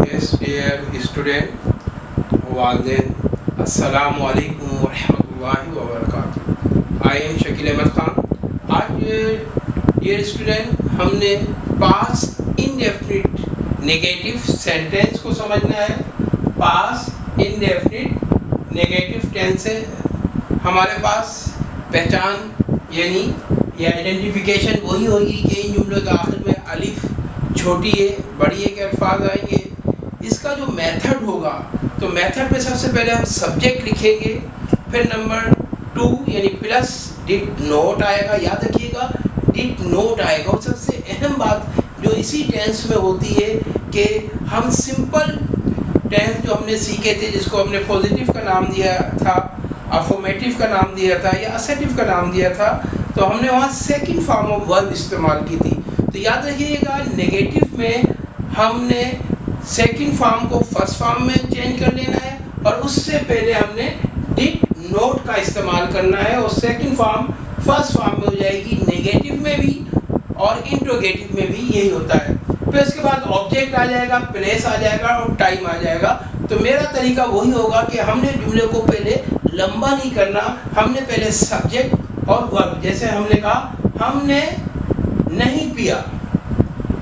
Yes, dear student, वालिदैन, अस्सलामु अलैकुम वरहमतुल्लाहि वबरकातुहू। I am Shakeel Ahmad Khan. आज डियर स्टूडेंट हमने पास्ट इंडेफिनिट नेगेटिव सेंटेंस को समझना है। पास्ट इंडेफिनिट नेगेटिव टेंस है हमारे पास पहचान यानी ये आइडेंटिफिकेशन वही होगी कि इन जुमलों के आखिर में अलिफ छोटी है बड़ी है के अल्फाज आएंगे। इसका जो मेथड होगा तो मेथड पे सबसे पहले हम सब्जेक्ट लिखेंगे, फिर नंबर 2 यानी प्लस डिड नोट आएगा। याद रखिएगा डिड नोट आएगा। और सबसे अहम बात जो इसी टेंस में होती है कि हम सिंपल टेंस जो हमने सीखे थे जिसको हमने पॉजिटिव का नाम दिया था, अफर्मेटिव का नाम दिया था या असर्टिव का नाम दिया था, तो हमने वहाँ सेकंड फॉर्म ऑफ वर्ब इस्तेमाल की थी। तो याद रखिएगा नेगेटिव में हमने सेकंड फॉर्म को फर्स्ट फॉर्म में चेंज कर लेना है और उससे पहले हमने डिड नोट का इस्तेमाल करना है और सेकंड फॉर्म फर्स्ट फॉर्म में हो जाएगी। नेगेटिव में भी और इंट्रोगेटिव में भी यही होता है। फिर उसके बाद ऑब्जेक्ट आ जाएगा, प्लेस आ जाएगा और टाइम आ जाएगा। तो मेरा तरीका वही होगा कि हमने जुमले को पहले लंबा नहीं करना, हमने पहले सब्जेक्ट और वर्ब, जैसे हमने कहा हमने नहीं पिया।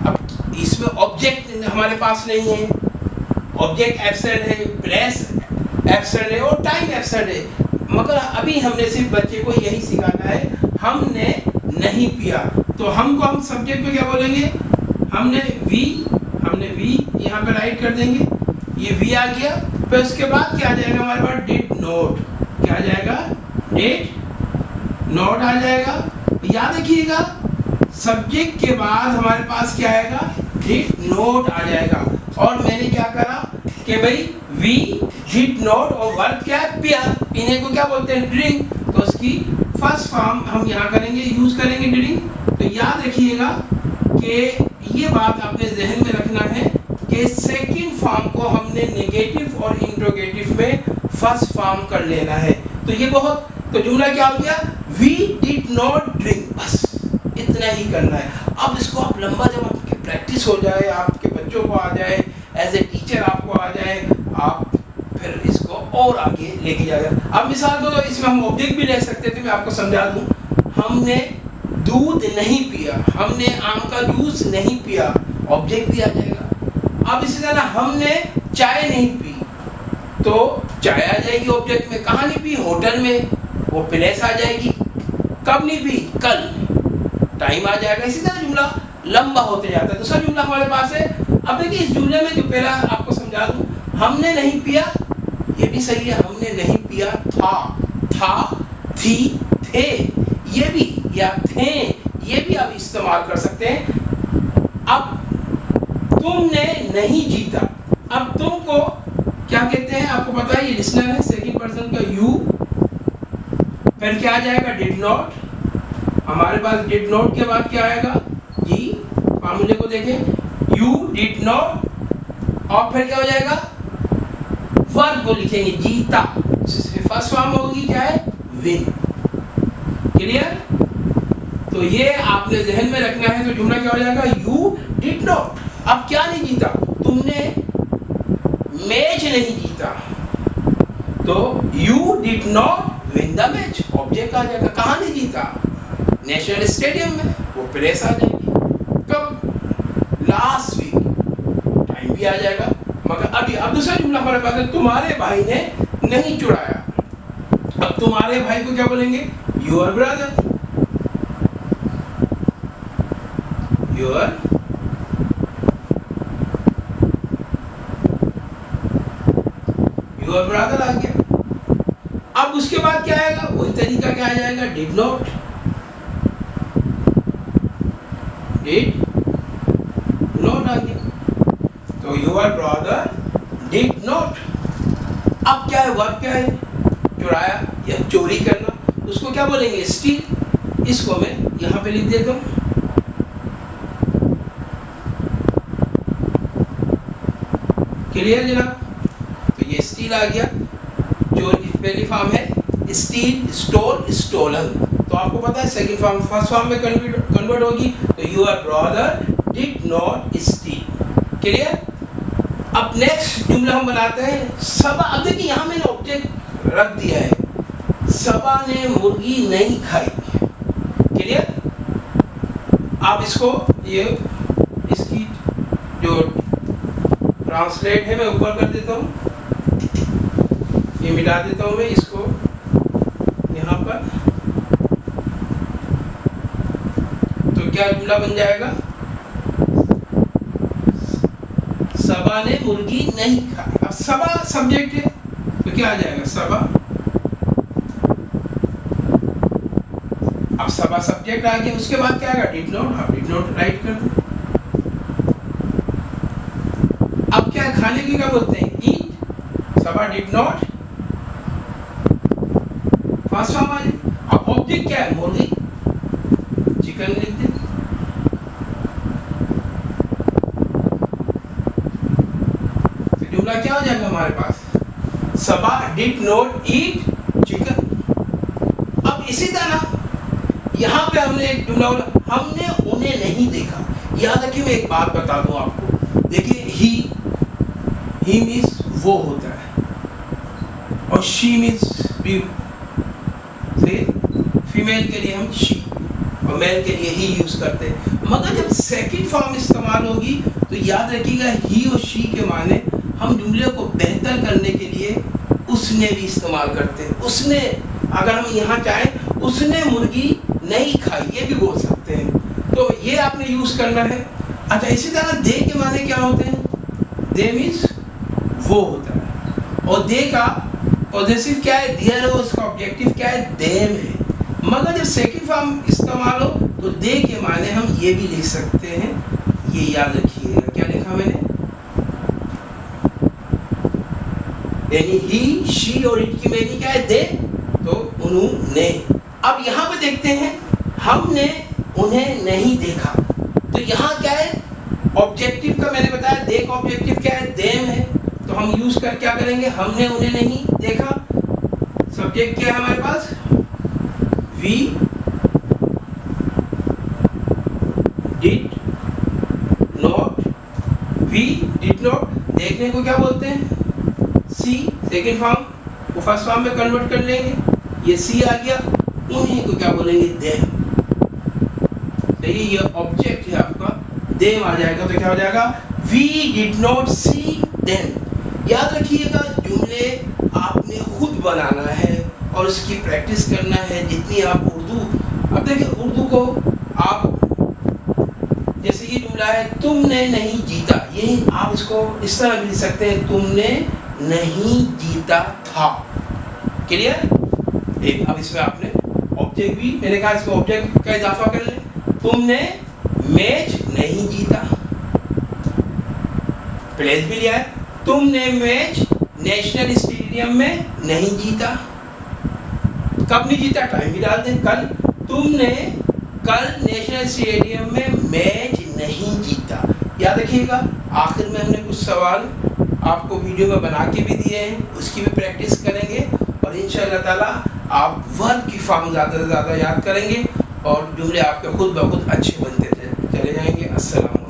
अब इसमें ऑब्जेक्ट हमारे पास नहीं है, ऑब्जेक्ट एब्सेंट है, प्लेस एब्सेंट है और टाइम एब्सेंट है, मगर अभी हमने सिर्फ बच्चे को यही सिखाना है हमने नहीं पिया। तो हम सब्जेक्ट में क्या बोलेंगे, हमने वी यहाँ पे राइट कर देंगे, ये वी आ गया। फिर उसके बाद क्या आ जाएगा हमारे पास डिड नोट, क्या आ जाएगा डिड नोट आ जाएगा। याद रखिएगा सब्जेक्ट के बाद हमारे पास क्या आएगा डिड नोट आ जाएगा। और मैंने क्या करा कि भाई वी डिड नोट और वर्ब क्या है पिया, पीने को क्या बोलते हैं ड्रिंक, तो उसकी फर्स्ट फॉर्म हम यहाँ करेंगे यूज करेंगे ड्रिंक। तो याद रखिएगा कि ये बात आपने जहन में रखना है कि सेकंड फॉर्म को हमने नेगेटिव और इंट्रोगेटिव में फर्स्ट फॉर्म कर लेना है। तो ये बहुत, तो जुमला क्या हो गया वी डिड नॉट ड्रिंक, बस इतना ही करना है। अब इसको आप लंबा जब आपकी प्रैक्टिस हो जाए, आपके बच्चों को आ जाए, एज ए टीचर आपको आ जाए, आप फिर इसको और आगे लेके जाएगा। अब मिसाल को तो इसमें हम ऑब्जेक्ट भी ले सकते थे, मैं आपको समझा दूं। हमने दूध नहीं पिया, हमने आम का जूस नहीं पिया, ऑब्जेक्ट भी आ जाएगा। अब इसी तरह हमने चाय नहीं पी, तो चाय आ जाएगी ऑब्जेक्ट में। कहाँ नहीं पी, होटल में, वो प्लेस आ जाएगी। कब नहीं पी, कल, टाइम आ जाएगा। इसी तरह जुमला लंबा होते जाता है। दूसरा जुमला हमारे पास है। अब देखिए इस जुमले में जो पहला आपको समझा दूं, हमने नहीं पिया, ये भी सही है, हमने नहीं पिया था, थी, थे, ये भी, या थे, ये भी आप इस्तेमाल कर सकते हैं। अब तुमने नहीं जीता, अब तुमको क्या कहते हैं आपको पता है, ये लिसनर है, सेकंड पर्सन का यू, फिर क्या आ जाएगा डिड नॉट। हमारे पास डिड नॉट के बाद क्या आएगा जी, फार्मूले को देखें, यू डिड नॉट और फिर क्या हो जाएगा वर्ब को लिखेंगे जीता, फर्स्ट फॉर्म होगी क्या है विन। क्लियर, तो ये आपने जहन में रखना है। तो जुमला क्या हो जाएगा यू डिड नॉट, अब क्या नहीं जीता, तुमने मैच नहीं जीता, तो you did not win the match, object आ जाएगा। कहाँ नहीं जीता, नेशनल स्टेडियम में, वो प्लेस आ जाएगी। कब, लास्ट वीक, टाइम भी आ जाएगा। मगर अभी अब दूसरा जुमला हमारे पास है, तुम्हारे भाई ने नहीं चुराया। अब तुम्हारे भाई को क्या बोलेंगे, योर ब्रदर, योर ब्रदर आ गया। अब उसके बाद क्या आएगा, वही तरीका क्या आ जाएगा डिड नॉट, डिड नॉट आ गया। तो योर ब्रदर डिड नॉट। अब क्या है, वर्ब क्या है, चुराया या चोरी करना, उसको क्या बोलेंगे स्टील। इसको मैं यहाँ पे लिख देता हूँ, क्लियर जनाब। तो ये स्टील आ गया, जो पहली फॉर्म है स्टील, स्टोल, स्टोलन। तो आपको पता है सेकंड फॉर्म फर्स्ट फॉर्म में कन्वर्ट होगी। तो your brother did not steel, clear. अब नेक्स्ट जुमला हम बनाते हैं सबा। अब देखिए यहाँ मैंने ऑब्जेक्ट रख दिया है, सबा ने मुर्गी नहीं खाई। क्लियर? आप इसको ये इसकी जो ट्रांसलेट है मैं ऊपर कर देता हूँ, ये मिटा देता हूँ मैं इसको यहाँ पर। तो क्या जुमला बन जाएगा? सबा ने मुर्गी नहीं खाई। अब सबा सब्जेक्ट है तो क्या आ जाएगा? सबा। अब सबा सब्जेक्ट आ गया, उसके बाद क्या आएगा? Did not. आप डिड नॉट राइट कर दो। अब क्या खाने की क्या बोलते हैं? ईट। सबा डिड नॉट। फर्स्ट फॉर्म आ जाए। अब ऑब्जेक्ट क्या है? मुर्गी। चिकन लिख दे। जुमला क्या हो जाएगा हमारे पास? सबा डिड नॉट ईट चिकन। अब इसी तरह यहाँ पे हमने एक जुमला बोला, हमने उन्हें नहीं देखा। याद रखिए, मैं एक बात बता दूं आपको। देखिए ही मीन्स वो होता है और शी मीन्स फीमेल के लिए हम शी और मेल के लिए ही यूज करते हैं। मगर जब सेकंड फॉर्म इस्तेमाल होगी तो याद रखिएगा ही और शी के माने हम जुमले को बेहतर करने के लिए उसने भी इस्तेमाल करते हैं। उसने, अगर हम यहाँ चाहें उसने मुर्गी नहीं खाई, ये भी बोल सकते हैं। तो ये आपने यूज करना है। अच्छा, इसी तरह दे के माने क्या होते हैं? दे मीन्स वो होता है और दे का पॉजेसिव क्या है? दियर है। उसका ऑब्जेक्टिव क्या है? देम है। मगर जब सेकंड फॉर्म इस्तेमाल हो तो दे के माने हम ये भी लिख सकते हैं। ये याद रखिएगा। क्या लिखा मैंने? यानी ही, शी और इट की मीनिंग क्या है? दे, तो उन्होंने। अब यहाँ पे देखते हैं, हमने उन्हें नहीं देखा। तो यहाँ क्या है? ऑब्जेक्टिव का मैंने बताया, दे का ऑब्जेक्टिव क्या है? देम है। तो हम यूज कर क्या करेंगे? हमने उन्हें नहीं देखा। सब्जेक्ट क्या है हमारे पास? We did not. We did not. देखने को क्या बोलते हैं? सी। सेकेंड फॉर्म को फर्स्ट फॉर्म में कन्वर्ट कर लेंगे, ये सी आ गया। उन्हीं को क्या बोलेंगे? देम। तो ये ऑब्जेक्ट है आपका, देम आ जाएगा। तो क्या हो जाएगा? We did not see them. याद रखिएगा, जुमले आपने खुद बनाना है और उसकी प्रैक्टिस करना है जितनी आप उर्दू। अब देखिए, उर्दू को आप जैसे ये जुमला है, तुमने नहीं जीता, यही आप इसको इस तरह भी लिख सकते हैं, तुमने नहीं जीता था। क्लियर? अब इसमें आपने ऑब्जेक्ट भी, मैंने कहा इसमें ऑब्जेक्ट का इजाफा कर ले। तुमने मैच नहीं जीता, प्लेस भी लिया है। तुमने मैच नेशनल स्टेडियम में नहीं जीता। कब नहीं जीता? टाइम भी डाल दें, कल। तुमने कल नेशनल स्टेडियम में मैच नहीं जीता। याद रखिएगा। आखिर में हमने कुछ सवाल आपको वीडियो में बना के भी दिए हैं, उसकी भी प्रैक्टिस करेंगे और इंशाअल्लाह ताला आप वर्ब की फॉर्म ज़्यादा से ज़्यादा याद करेंगे और जुमले आपके खुद ब खुद अच्छे बनते चले जाएंगे। अस्सलाम।